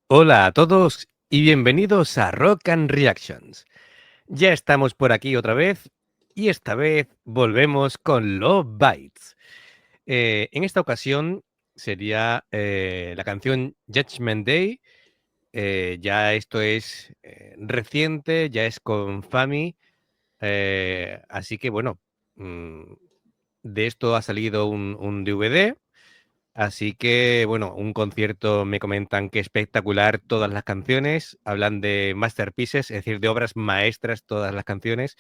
Hola a todos y bienvenidos a Rock and Reactions. Ya estamos por aquí otra vez y esta vez volvemos con Love Bites. En esta ocasión sería la canción Judgment Day. Ya esto es reciente, ya es con Fami. Así que bueno, mm, de esto ha salido un DVD. Así que, bueno, un concierto me comentan que espectacular todas las canciones, hablan de masterpieces, es decir, de obras maestras todas las canciones.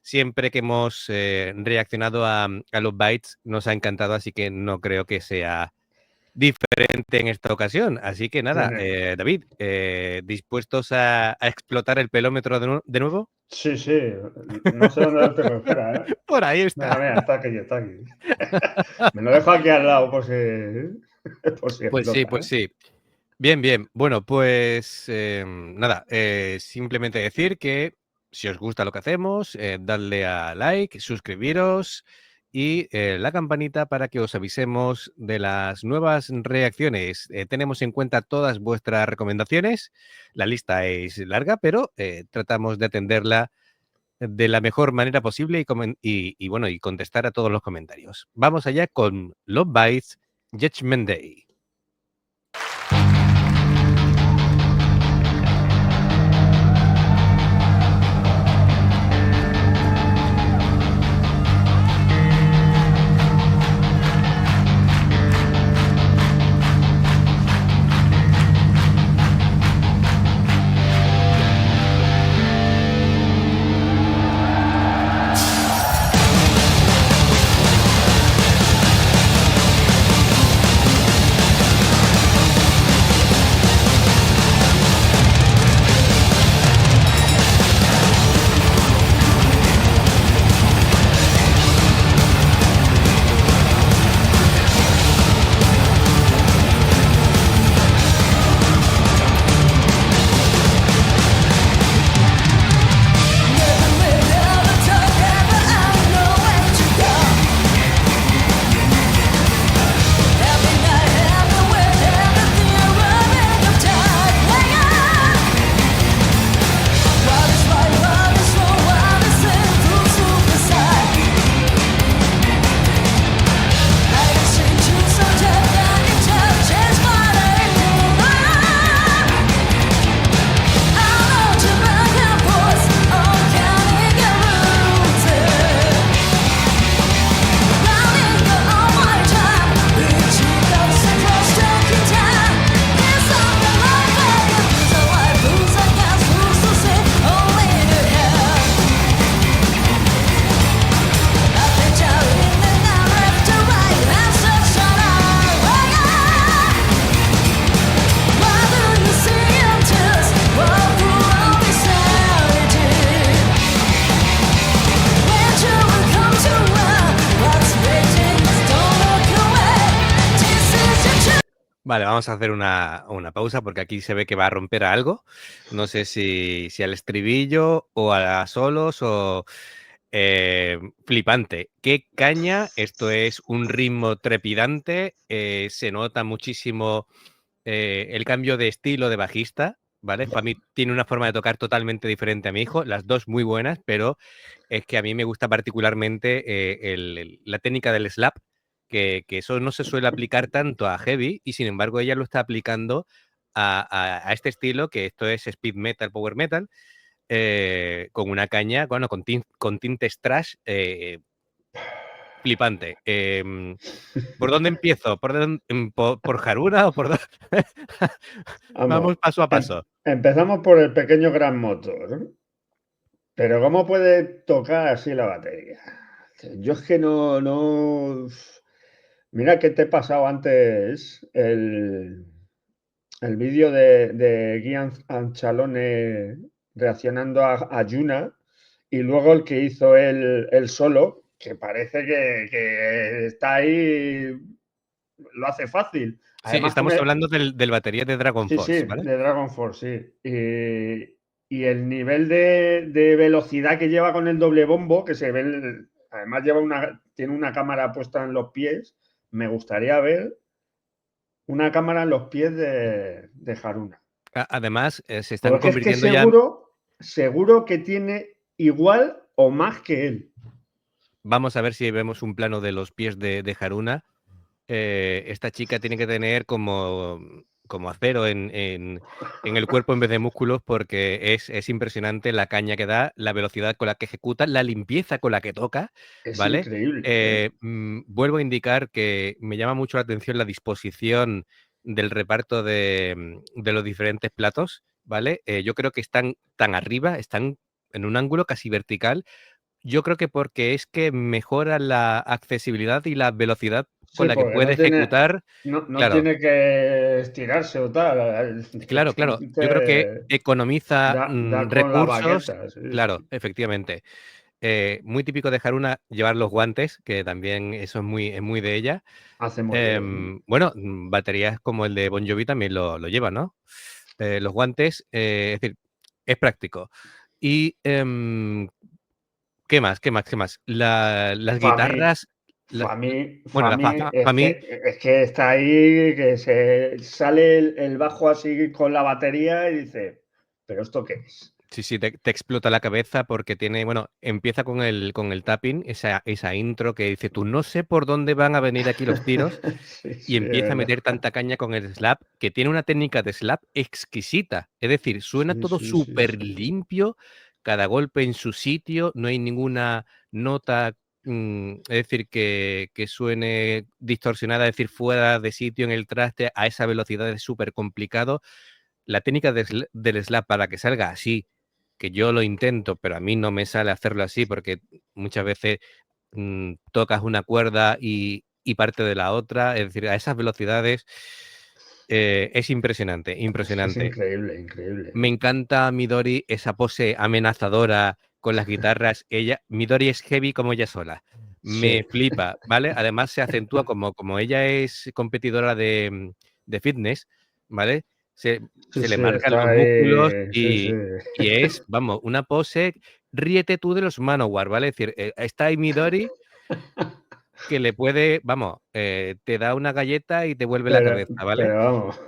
Siempre que hemos reaccionado a los Bites nos ha encantado, así que no creo que sea diferente en esta ocasión. Así que nada, Tiene. David, ¿dispuestos a explotar el pelómetro de nuevo? Sí, sí, no sé dónde lo tengo. Espera, ¿eh? Por ahí Mira, está. mira, está aquí, está aquí. Me lo dejo aquí al lado por si Pues sí, explota, pues ¿eh? sí. Bien, bien. Bueno, pues nada, simplemente decir que si os gusta lo que hacemos, dadle a like, suscribiros y la campanita para que os avisemos de las nuevas reacciones. Tenemos en cuenta todas vuestras recomendaciones. La lista es larga, pero tratamos de atenderla de la mejor manera posible y bueno, y contestar a todos los comentarios. Vamos allá con Love Bites Judgment Day. Vale, vamos a hacer una pausa porque aquí se ve que va a romper a algo. No sé si al estribillo o a solos o flipante. ¡Qué caña! Esto es un ritmo trepidante. Se nota muchísimo el cambio de estilo de bajista, ¿vale? Fami tiene una forma de tocar totalmente diferente a mi hijo, las dos muy buenas, pero es que a mí me gusta particularmente la técnica del slap, que eso no se suele aplicar tanto a heavy y sin embargo ella lo está aplicando a este estilo, que esto es speed metal, power metal, con una caña, bueno, con tintes trash flipante. ¿Por dónde empiezo? ¿Por Haruna o por dónde? Vamos, Vamos paso a paso. empezamos por el pequeño gran motor. Pero ¿cómo puede tocar así la batería? Yo es que no. Mira que te he pasado antes el vídeo de Guy Anchalone reaccionando a Yuna y luego el que hizo el solo, que parece que está ahí, lo hace fácil. Sí, Además con estamos el, hablando del batería de Dragon sí, sí, Force, ¿vale? de Dragon Force, sí. Y el nivel de velocidad que lleva con el doble bombo, que se ve, además tiene una cámara puesta en los pies. Me gustaría ver una cámara en los pies de Haruna. Además, se están Porque es que convirtiendo ya... seguro que tiene igual o más que él. Vamos a ver si vemos un plano de los pies de Haruna. Esta chica tiene que tener como acero en el cuerpo en vez de músculos, porque es impresionante la caña que da, la velocidad con la que ejecuta, la limpieza con la que toca, Es ¿vale? increíble. Vuelvo a indicar que me llama mucho la atención la disposición del reparto de los diferentes platos, ¿vale? Yo creo que están tan arriba, están en un ángulo casi vertical. Yo creo que porque es que mejora la accesibilidad y la velocidad con Sí, la que porque puede ejecutar. no Claro, tiene que estirarse o tal. claro. Yo creo que Directamente economiza da con la recursos. baqueta. Sí, Claro, sí. efectivamente. Muy típico de Haruna llevar los guantes, que también eso es muy de ella. Hace muy bien. Bueno, baterías como el de Bon Jovi también lo lleva, ¿no? Los guantes, es decir, es práctico. Y ¿qué más? Las Fami, guitarras, bueno, la Fami Fami, es que está ahí, que se sale el bajo así con la batería y dice, ¿pero esto qué es? sí, te explota la cabeza porque tiene, bueno, empieza con el tapping, esa intro que dice, tú no sé por dónde van a venir aquí los tiros, Sí, y sí, es empieza a verdad. meter tanta caña con el slap, que tiene una técnica de slap exquisita. Es decir, suena Sí, todo sí, sí, súper sí. limpio, cada golpe en su sitio, no hay ninguna nota, es decir, que suene distorsionada, es decir, fuera de sitio en el traste a esa velocidad es súper complicado. La técnica del slap para que salga así, que yo lo intento, pero a mí no me sale hacerlo así porque muchas veces tocas una cuerda y parte de la otra, es decir, a esas velocidades es impresionante, Es que es impresionante. increíble, increíble. Me encanta Midori, esa pose amenazadora con las guitarras. Midori es heavy como ella sola. Me Sí, flipa, ¿vale? Además se acentúa como ella es competidora de fitness, ¿vale? Se, sí, se le sí, marcan los está músculos ahí, sí, sí. y es, vamos, una pose, ríete tú de los Manowar, ¿vale? Es decir, está ahí Midori que le puede, vamos, te da una galleta y te vuelve la cabeza, ¿vale? Pero vamos.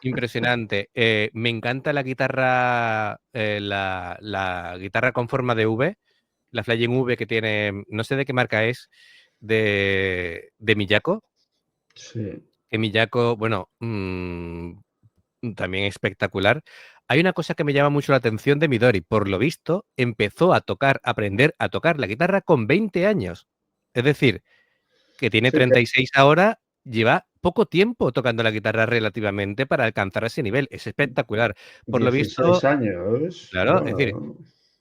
Impresionante. Me encanta la guitarra, la guitarra con forma de V, la Flying V que tiene, no sé de qué marca es, de Miyako. Sí, Que Miyako, bueno, también espectacular. Hay una cosa que me llama mucho la atención de Midori. Por lo visto, empezó a aprender a tocar la guitarra con 20 años. Es decir, que tiene sí que 36 ahora, lleva poco tiempo tocando la guitarra relativamente para alcanzar ese nivel. Es espectacular. Por lo 16 visto, años. claro, es decir, Bueno,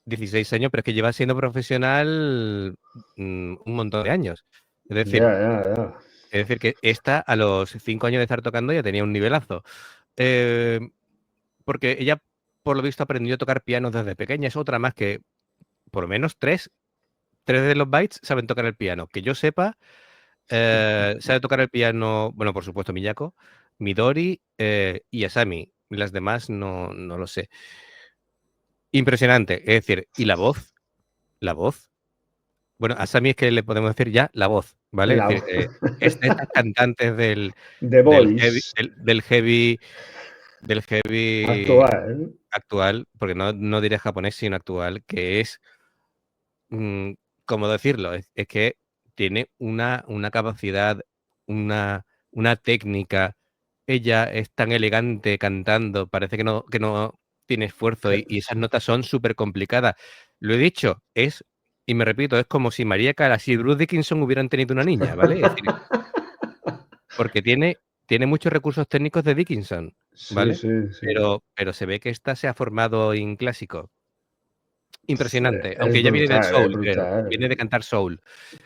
16 años, pero es que lleva siendo profesional un montón de años. ya, ya, ya. Es decir, que esta a los 5 años de estar tocando ya tenía un nivelazo. Eh, Porque ella, por lo visto, aprendió a tocar piano desde pequeña. Es otra más que, por lo menos, tres de los Bytes saben tocar el piano. Que yo sepa, sabe tocar el piano, bueno, por supuesto, Miyako, Midori y Asami. Las demás no lo sé. Impresionante. Es decir, y la voz. Bueno, Asami es que le podemos decir ya la voz, ¿vale? Es La, decir, es de estas cantantes The del heavy, Voice del heavy actual. actual, porque no diré japonés, sino actual, que es, mm, ¿cómo decirlo? Es que tiene una capacidad, una técnica. Ella es tan elegante cantando, parece que no tiene esfuerzo y esas notas son súper complicadas. Lo he dicho, y me repito, es como si María Callas y Bruce Dickinson hubieran tenido una niña, ¿vale? Es decir, porque tiene muchos recursos técnicos de Dickinson, Sí, ¿vale? sí, sí. Pero se ve que esta se ha formado en clásico. Impresionante, aunque Es ella viene del brutal, es soul, creo, viene de brutal. cantar soul.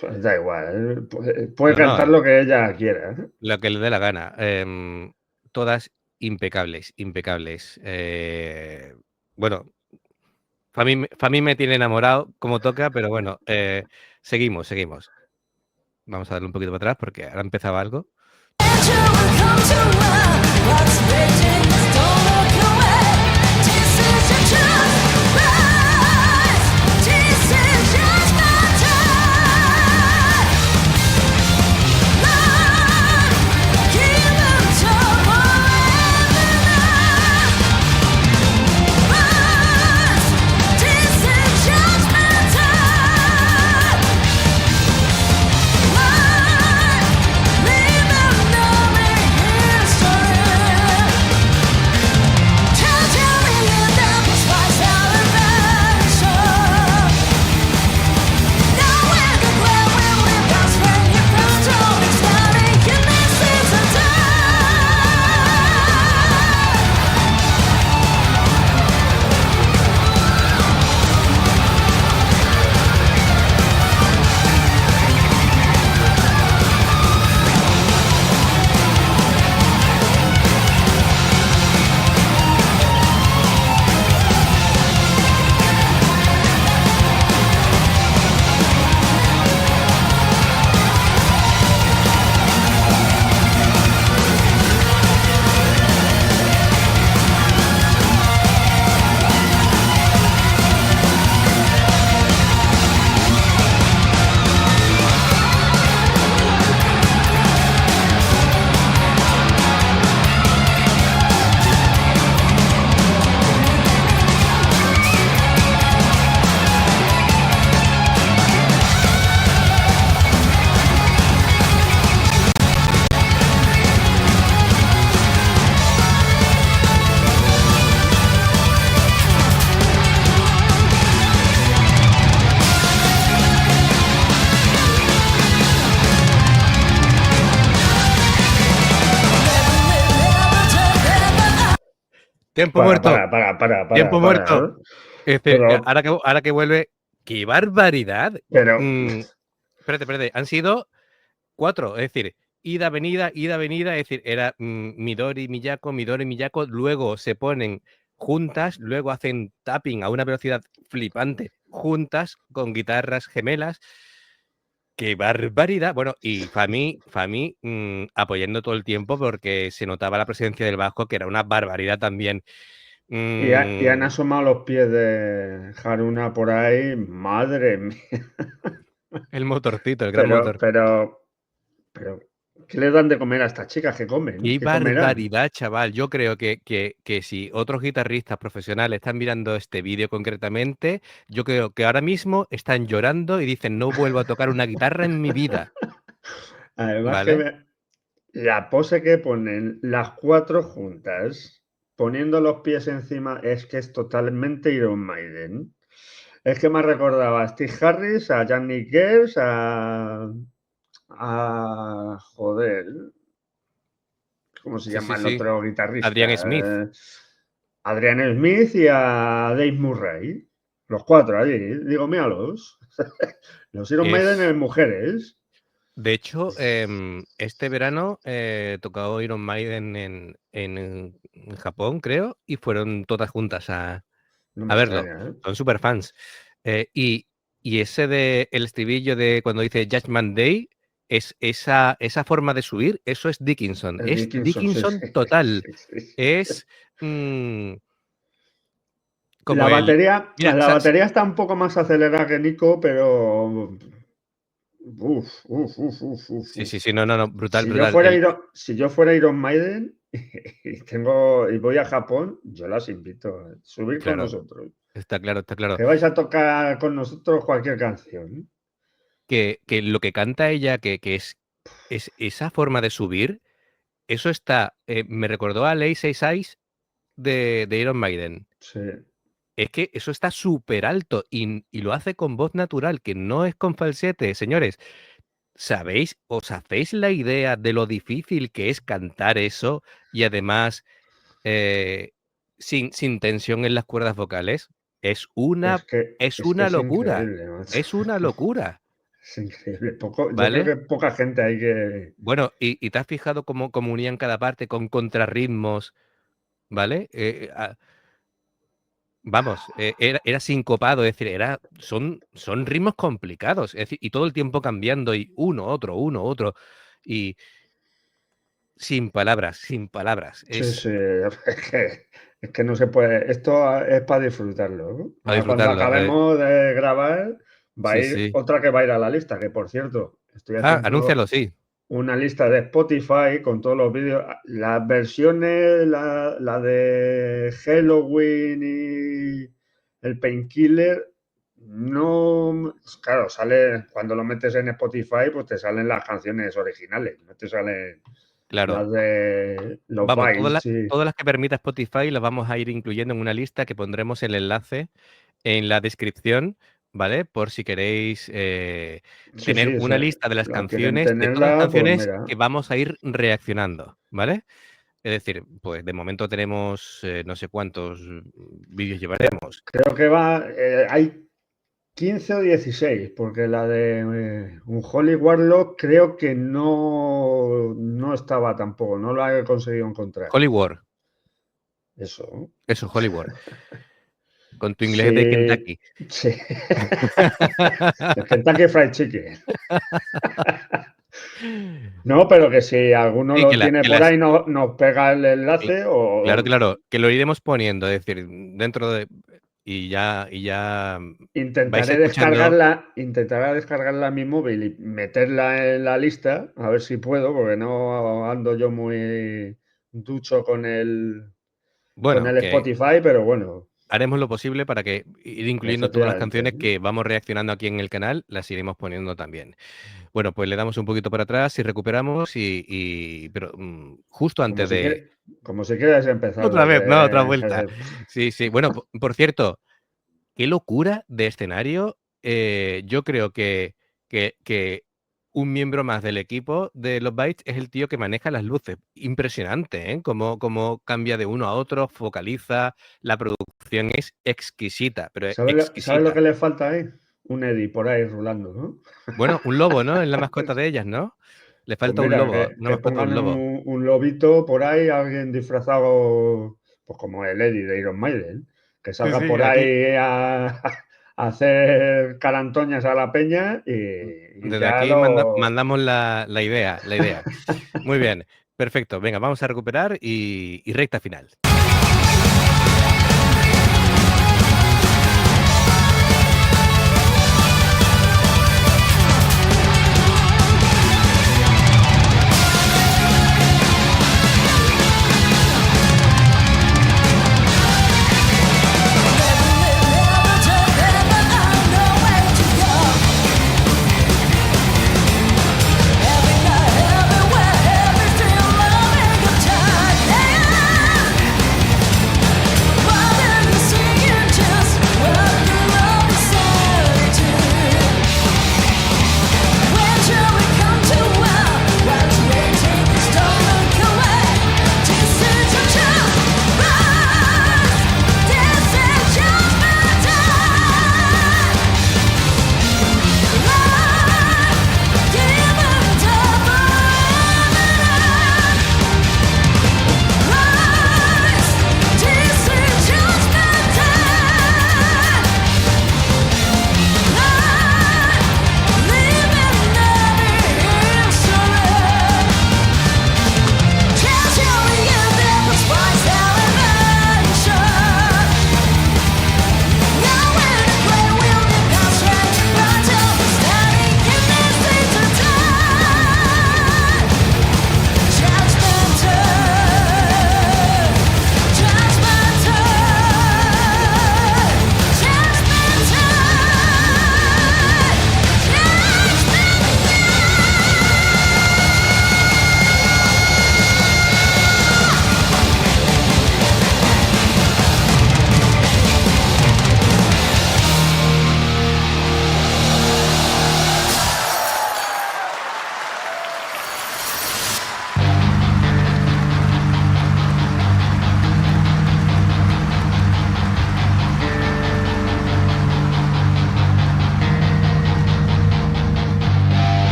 Pues da igual, puede No, no, cantar lo que ella quiera. lo que le dé la gana. Todas impecables, impecables. Bueno, Fami me tiene enamorado como toca, pero bueno, seguimos. Vamos a darle un poquito para atrás porque ahora empezaba algo. Tiempo Para, muerto. para, para, para, para, Tiempo para, muerto. ¿no? Es decir, Pero, ahora que vuelve, ¡qué barbaridad! pero, Espérate. Han sido 4, es decir, ida, venida, es decir, era Midori, Miyako, luego se ponen juntas, luego hacen tapping a una velocidad flipante, juntas, con guitarras gemelas. ¡Qué barbaridad! Bueno, y Fami, apoyando todo el tiempo porque se notaba la presencia del bajo, que era una barbaridad también. y han Mm, asomado los pies de Haruna por ahí, madre mía. el motorcito, el gran Pero, motor. pero, pero, ¿qué le dan de comer a estas chicas? ¿Qué comen? ¡Qué ¿Qué comerán? barbaridad, chaval! Yo creo que si otros guitarristas profesionales están mirando este vídeo concretamente, yo creo que ahora mismo están llorando y dicen: "No vuelvo a tocar una guitarra en mi vida", Además que ¿vale? la pose que ponen las 4 juntas, poniendo los pies encima, es que es totalmente Iron Maiden. Es que me ha recordado a Steve Harris, a Yannick Gers, a joder, ¿cómo se Sí, llama sí, el sí. otro Adrian guitarrista? Smith. Adrian Smith y a Dave Murray. Los 4 allí. Digo, míralos. Los Iron Maiden Es en mujeres. de hecho, este verano, tocó Iron Maiden en Japón, creo, y fueron todas juntas No me a verlo. extraña, ¿eh? Son superfans. Y ese de el estribillo de cuando dice Judgment Day, es esa forma de subir, eso es Dickinson. El Es Dickinson, sí, Dickinson sí, total. sí, sí. Es, mm, La como el mira, batería está un poco más acelerada que Nico, pero uf, uf, uf, uf, uf, sí, uf. sí, sí, no, brutal, Si yo brutal. fuera si yo fuera Iron Maiden y voy a Japón, yo las invito a subir con Claro, nosotros. está claro, está claro. Que vais a tocar con nosotros cualquier canción. Que lo que canta ella, que es esa forma de subir, eso está, me recordó a Lazy Eyes de Iron Maiden. Sí, Es que eso está súper alto y lo hace con voz natural, que no es con falsete. Señores, os hacéis la idea de lo difícil que es cantar eso y además eh, sin tensión en las cuerdas vocales? Es una, es es que una es locura. increíble, macho. Es una locura, Es increíble. Yo creo ¿vale? que poca gente hay que. Bueno, y te has fijado cómo unían cada parte con contrarritmos, ¿vale? Vamos, era sincopado, es decir, son ritmos complicados, es decir, y todo el tiempo cambiando, y uno, otro, y sin palabras, Sí, es sí, es que no se puede. Esto es para disfrutarlo, ¿no? para Ahora, cuando disfrutarlo. acabemos de grabar, va a Sí, ir sí. otra que va a ir a la lista, que por cierto, estoy haciendo Anúncialo, sí. una lista de Spotify con todos los vídeos. Las versiones, la de Halloween y el Painkiller, no. Claro, sale cuando lo metes en Spotify, pues te salen las canciones originales, no te salen Claro. las de los Vamos, Bytes. Sí, todas las que permita Spotify las vamos a ir incluyendo en una lista que pondremos el enlace en la descripción, ¿vale? Por si queréis sí, tener sí, una lista de las lo quieren canciones, de todas las tenerla, pues canciones mira. que vamos a ir reaccionando, ¿vale? Es decir, pues de momento tenemos no sé cuántos vídeos llevaremos. Creo que hay 15 o 16, porque la de un Holy Warlock creo que no estaba tampoco, no lo he conseguido encontrar. Hollywood, Eso. eso, Hollywood, con tu inglés de Sí, Kentucky. sí. El Kentucky Fried Chicken. No, pero que si alguno Sí, lo tiene que por las ahí, nos pega el cl enlace claro, o claro, que lo iremos poniendo, es decir, dentro de y ya vais escuchando intentaré descargarla a mi móvil y meterla en la lista, a ver si puedo, porque no ando yo muy ducho con bueno, el que Spotify, pero bueno, haremos lo posible para que ir incluyendo todas las efectivamente. canciones que vamos reaccionando aquí en el canal, las iremos poniendo también. Bueno, pues le damos un poquito para atrás y recuperamos pero, justo Como antes si de quiere, como si quieres empezar otra vez, ¿no? Otra desde. vuelta. Sí, sí. Bueno, por cierto, qué locura de escenario. Yo creo que un miembro más del equipo de los Bytes es el tío que maneja las luces. Impresionante, ¿eh? Cómo cambia de uno a otro, focaliza, la producción es exquisita, pero es ¿Sabes lo que exquisita. le falta ahí? Un Eddie por ahí rulando, ¿no? Bueno, un lobo, ¿no? Es la mascota de ellas, ¿no? Le Pues falta un mira, lobo, una que mascota de pongan un lobo. un lobito por ahí, alguien disfrazado, pues como el Eddie de Iron Maiden, que Sí, salga sí, por aquí. ahí a hacer carantoñas a la peña y Desde ya aquí lo... mandamos la idea, la idea. Muy bien, perfecto. Venga, vamos a recuperar y recta final.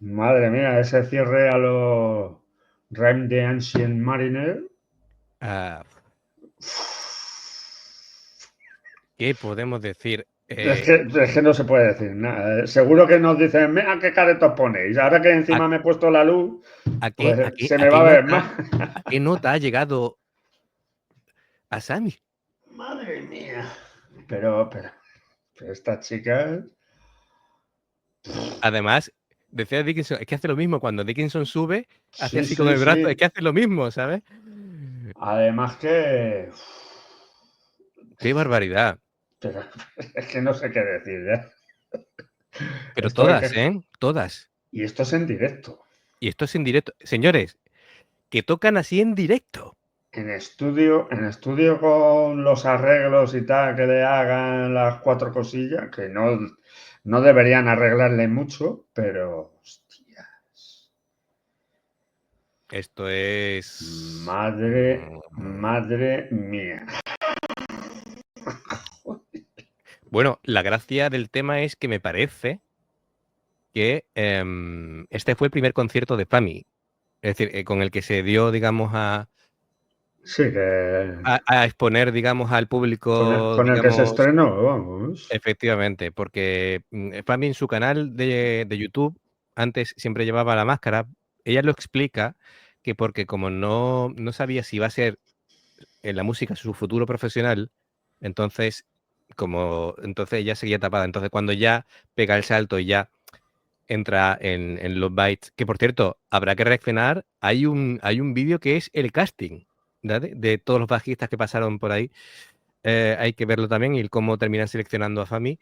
Madre mía, ese cierre a los Rime the Ancient Mariner. Ah, ¿qué podemos decir? Es que no se puede decir nada. Seguro que nos dicen, mira qué caretos ponéis. Ahora que ¿A, encima me he puesto la luz, a qué, a pues qué- se a me qué va a ver nota, más. a qué nota ha llegado a Sammy? Madre mía. Pero estas chicas. Además, decía Dickinson, es que hace lo mismo. Cuando Dickinson sube, hace Sí, así con sí, el brazo, es sí. que hace lo mismo, ¿sabes? Además que. Qué barbaridad. Pero es que no sé qué decir ya. Pero Esto hay todas, que. ¿eh? Todas. Y esto es en directo. Y esto es en directo. Señores, que tocan así en directo. En estudio con los arreglos y tal que le hagan las cuatro cosillas, que no deberían arreglarle mucho, pero hostia, Esto es... madre mía. Bueno, la gracia del tema es que me parece que este fue el primer concierto de Fami. Es decir, con el que se dio, digamos, Sí, que a exponer, digamos, al público, con el que se digamos, estrenó, vamos. efectivamente, porque Fami en su canal de YouTube antes siempre llevaba la máscara. Ella lo explica que porque como no sabía si iba a ser en la música su futuro profesional, entonces entonces ella seguía tapada. Entonces cuando ya pega el salto y ya entra en los bytes, que por cierto, habrá que reaccionar, hay un vídeo que es el casting, ¿vale? De todos los bajistas que pasaron por ahí. Hay que verlo también y cómo terminan seleccionando a Fami.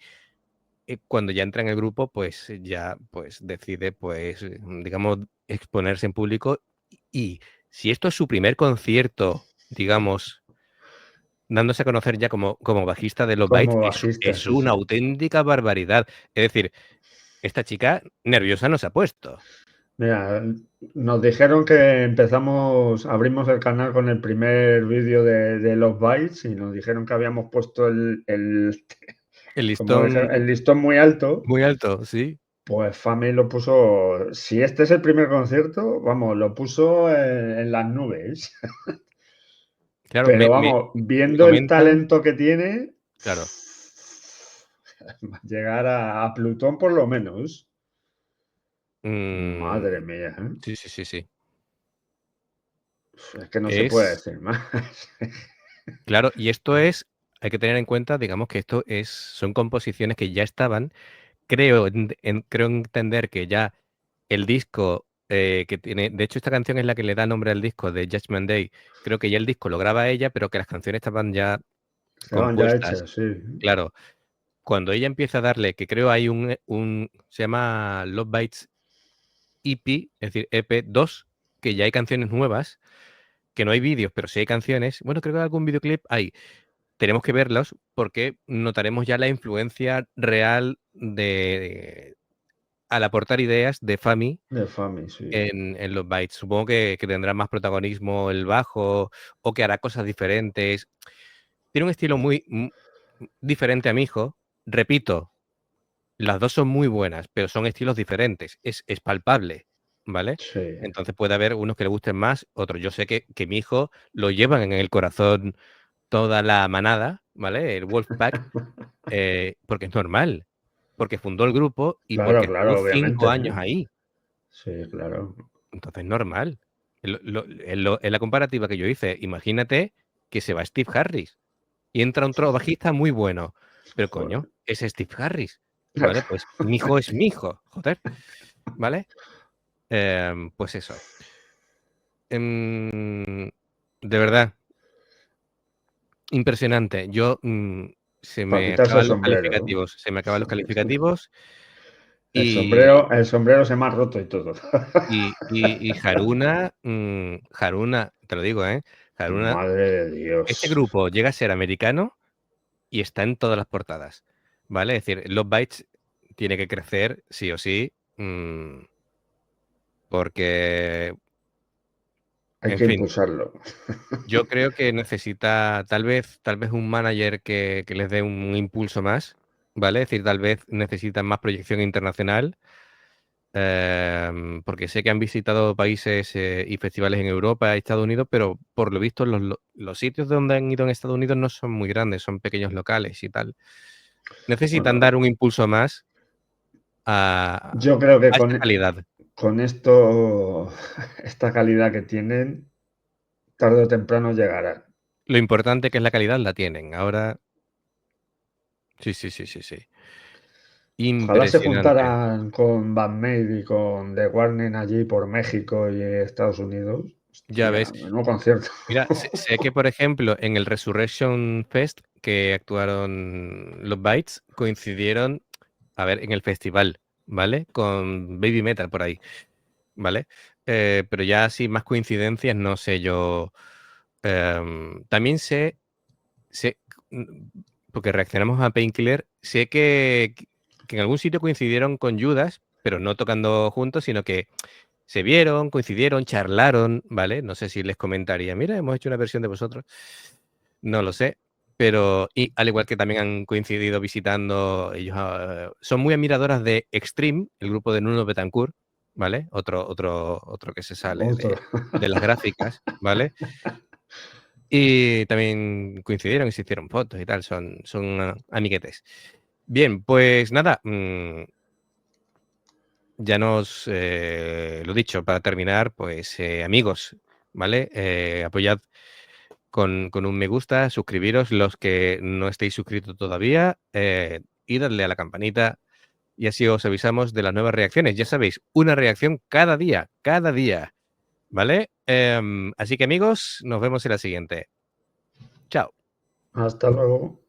cuando ya entra en el grupo, pues ya pues decide, pues, digamos, exponerse en público. Y si esto es su primer concierto, digamos, dándose a conocer ya como bajista de los Bites, Como eso bajista, es sí, una sí. auténtica barbaridad. Es decir, esta chica nerviosa no se ha puesto. Mira, nos dijeron que abrimos el canal con el primer vídeo de los Bytes y nos dijeron que habíamos puesto El como listón el listón muy alto. muy alto, sí. Pues Fami lo puso, si este es el primer concierto, vamos, lo puso en las nubes. Claro, Pero me vamos, viendo el comentan, talento que tiene, claro, va a llegar a Plutón por lo menos. mm, Madre mía, ¿eh? sí, sí, sí, sí. Es que no se puede Es decir más. claro, y esto hay que tener en cuenta, digamos, que son composiciones que ya estaban. Creo entender que ya el disco que tiene, de hecho, esta canción es la que le da nombre al disco de Judgment Day. Creo que ya el disco lo graba ella, pero que las canciones estaban ya Estaban ya compuestas. hechas, sí. Claro, cuando ella empieza a darle, que creo hay se llama Love Bites EP, es decir, EP 2, que ya hay canciones nuevas, que no hay vídeos, pero sí hay canciones. Bueno, creo que algún videoclip hay. Tenemos que verlos porque notaremos ya la influencia real al aportar ideas de Fami De Fami, sí. en los bytes. Supongo que tendrá más protagonismo el bajo o que hará cosas diferentes. Tiene un estilo muy diferente a mi hijo. Repito, las dos son muy buenas, pero son estilos diferentes. Es palpable, ¿vale? Sí. Entonces puede haber unos que le gusten más, otros. Yo sé que mi hijo lo llevan en el corazón toda la manada, ¿vale? El Wolfpack, porque es normal, porque fundó el grupo y Claro, porque estuvo claro, obviamente, 5 años ¿eh? ahí. Sí, claro. Entonces, normal. En la comparativa que yo hice, imagínate que se va Steve Harris y entra otro bajista muy bueno. Pero Joder. coño, es Steve Harris, ¿vale? Pues mi hijo es mi hijo, joder, ¿vale? Pues eso. Em, de verdad, impresionante. Se Para me quitarse el acaban los sombrero. calificativos, se me acaban los calificativos y, El sombrero se me ha roto y todo. y Haruna, Haruna, te lo digo, ¿eh? Haruna, Madre de este Dios. grupo llega a ser americano y está en todas las portadas, ¿vale? Es decir, Love Bites tiene que crecer sí o sí, porque, Hay en que fin, impulsarlo. yo creo que necesita tal vez un manager que les dé un impulso más, ¿vale? Es decir, tal vez necesitan más proyección internacional, porque sé que han visitado países y festivales en Europa y Estados Unidos, pero por lo visto los sitios donde han ido en Estados Unidos no son muy grandes, son pequeños locales y tal. Necesitan Bueno, dar un impulso más a yo creo que a esta calidad. con esto, esta calidad que tienen, tarde o temprano llegará. Lo importante que es la calidad la tienen. Ahora sí, sí, sí, sí, sí. Ojalá se Impresionante. juntaran con Bandmate y con The Warning allí por México y Estados Unidos. Ya Hostia, ves. menudo concierto. Mira, sé que, por ejemplo, en el Resurrection Fest que actuaron los Bites, coincidieron, a ver, en el festival, ¿vale? Con Baby Metal por ahí, ¿vale? Pero ya así más coincidencias, no sé yo. También sé, mm, porque reaccionamos a Painkiller, sé que en algún sitio coincidieron con Judas, pero no tocando juntos, sino que se vieron, coincidieron, charlaron, ¿vale? No sé si les comentaría, mira, hemos hecho una versión de vosotros. No lo sé. Pero, y al igual que también han coincidido visitando, ellos son muy admiradoras de Extreme, el grupo de Nuno Betancourt, ¿vale? Otro que se sale Otro. de las gráficas, ¿vale? Y también coincidieron y se hicieron fotos y tal, son amiguetes. Bien, pues nada, ya lo dicho, para terminar, pues amigos, ¿vale? Apoyad con un me gusta, suscribiros los que no estéis suscritos todavía y darle a la campanita y así os avisamos de las nuevas reacciones. Ya sabéis, una reacción cada día, ¿vale? Así que amigos, nos vemos en la siguiente. Chao. Hasta luego.